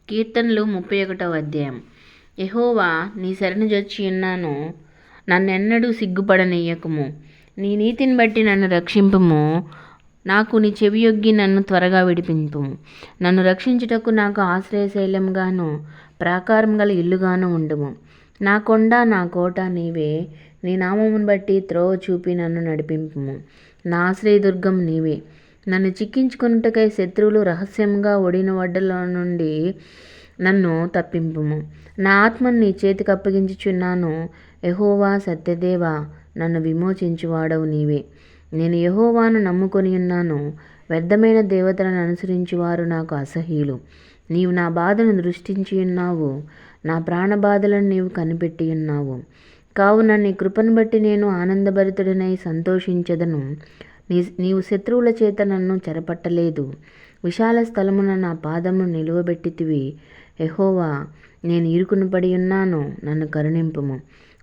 కీర్తనలు 31వ అధ్యాయం. యెహోవా, నీ శరణుజొచ్చి ఉన్నాను, నన్నెన్నడూ సిగ్గుపడనీయకుము. నీ నీతిని బట్టి నన్ను రక్షింపుము. నాకు నీ చెవియొగ్గి నన్ను త్వరగా విడిపింపుము. నన్ను రక్షించుటకు నాకు ఆశ్రయశైలంగాను ప్రాకారం గల ఇల్లుగాను ఉండుము. నా కొండ నా కోట నీవే. నీ నామమును బట్టి త్రోవ చూపి నన్ను నడిపింపుము. నా ఆశ్రయదుర్గం నీవే. నన్ను చిక్కించుకొనుటకై శత్రువులు రహస్యంగా ఒడిన వడ్డల నుండి నన్ను తప్పింపుము. నా ఆత్మను నీ చేతికి అప్పగించుచున్నాను. యెహోవా సత్యదేవా, నన్ను విమోచించువాడవు నీవే. నేను యెహోవాను నమ్ముకొని ఉన్నాను. వ్యర్థమైన దేవతలను అనుసరించువారు నాకు అసహ్యులు. నీవు నా బాధను దృష్టించి ఉన్నావు. నా ప్రాణబాధలను నీవు కనిపెట్టి ఉన్నావు. కావున నీ కృపను బట్టి నేను ఆనందభరితుడనై సంతోషించెదను. నీవు శత్రువుల చేత నన్ను చెరపట్టలేదు. విశాల స్థలమున నా పాదమును నిలువబెట్టితివి. యెహోవా, నేను ఇరుకున పడి ఉన్నాను, నన్ను కరుణింపుము.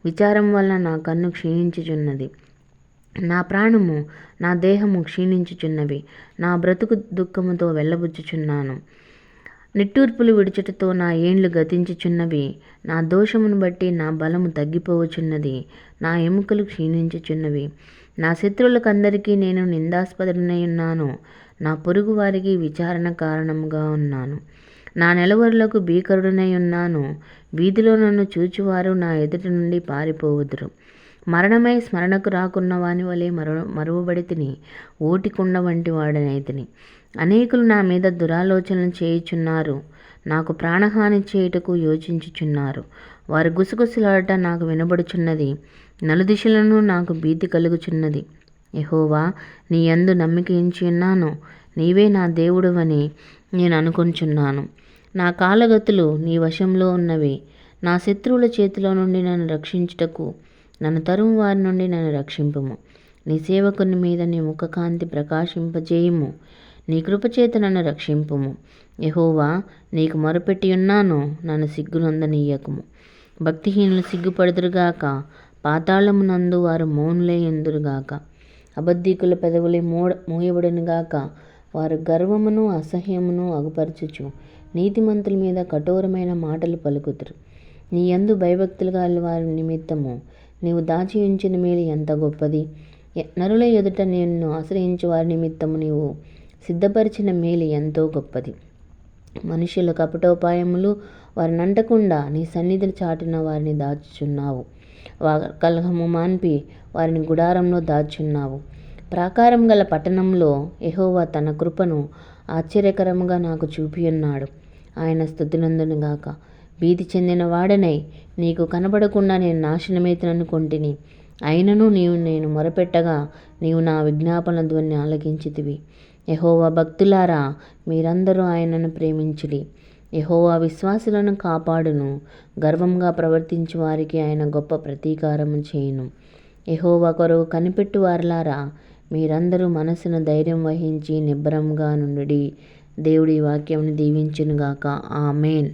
విచారం వలన నా కన్ను క్షీణించుచున్నది. నా ప్రాణము నా దేహము క్షీణించుచున్నవి. నా బ్రతుకు దుఃఖముతో వెళ్ళబుచ్చుచున్నాను. నిట్టూర్పులు విడుచుటతో నా ఏండ్లు గతించుచున్నవి. నా దోషమును బట్టి నా బలము తగ్గిపోవచున్నది. నా ఎముకలు క్షీణించుచున్నవి. నా శత్రువులకందరికీ నేను నిందాస్పదుడనై ఉన్నాను. నా పొరుగు వారికి విచారణ కారణముగా ఉన్నాను. నా నెలవరులకు భీకరుడనై ఉన్నాను. వీధిలో నన్ను చూచువారు నా ఎదుటి నుండి పారిపోవుదురు. మరణమై స్మరణకు రాకున్న వాని వలె మరువబడితిని. ఓటికుండ వంటి వాడనైతిని. అనేకులు నా మీద దురాలోచనలు చేయుచున్నారు. నాకు ప్రాణహాని చేయుటకు యోచించుచున్నారు. వారి గుసగుసలాట నాకు వినబడుచున్నది. నలుదిశలను నాకు భీతి కలుగుచున్నది. యెహోవా, నీ యందు నమ్మిక ఉంచి ఉన్నాను. నీవే నా దేవుడవని నేను అనుకొనుచున్నాను. నా కాలగతులు నీ వశంలో ఉన్నవి. నా శత్రువుల చేతిలో నుండి నన్ను రక్షించుటకు నన్ను తరుము వారి నుండి నన్ను రక్షింపుము. నీ సేవకుని మీద నీ ముఖకాంతి ప్రకాశింపజేయుము. నీ కృపచేత నన్ను రక్షింపుము. యెహోవా, నీకు మొరపెట్టి ఉన్నాను, నన్ను సిగ్గునందనీయకుము. భక్తిహీనులు సిగ్గుపడుదురుగాక. పాతాళమునందు వారు మౌనులై ఉందురుగాక. అబద్ధికుల పెదవులే మూయబడునుగాక. వారు గర్వమును అసహ్యమును అగుపరచుచు నీతిమంతుల మీద కఠోరమైన మాటలు పలుకుదురు. నీ యందు భయభక్తులు గల వారి నిమిత్తము నీవు దాచి ఉంచిన మేలు ఎంత గొప్పది. నరుల ఎదుట నిన్ను ఆశ్రయించు వారి నిమిత్తము నీవు సిద్ధపరిచిన మేలు ఎంతో గొప్పది. మనుషుల కపటోపాయములు వారిని అంటకుండా నీ సన్నిధిని చాటున వారిని దాచుచున్నావు. కలహము మాన్పి వారిని గుడారంలో దాచుచున్నావు. ప్రాకారం గల పట్టణంలో యెహోవా తన కృపను ఆశ్చర్యకరముగా నాకు చూపియున్నాడు. ఆయన స్తుతినందునుగాక. భీతి చెందిన వాడనై నీకు కనబడకుండా నేను నాశనమైతుననుకొంటిని. అయినను నేను మొరపెట్టగా నీవు నా విజ్ఞాపన ధ్వని ఆలకించితివి. యెహోవా భక్తులారా, మీరందరూ ఆయనను ప్రేమించుడి. యెహోవా విశ్వాసులను కాపాడును. గర్వంగా ప్రవర్తించు వారికి ఆయన గొప్ప ప్రతీకారము చేయును. యెహోవా కొరకు కనిపెట్టు వారలారా, మీరందరూ మనసును ధైర్యం వహించి నిబ్బరంగా నుండుడి. దేవుడి వాక్యమును దీవించునుగాక. ఆమేన్.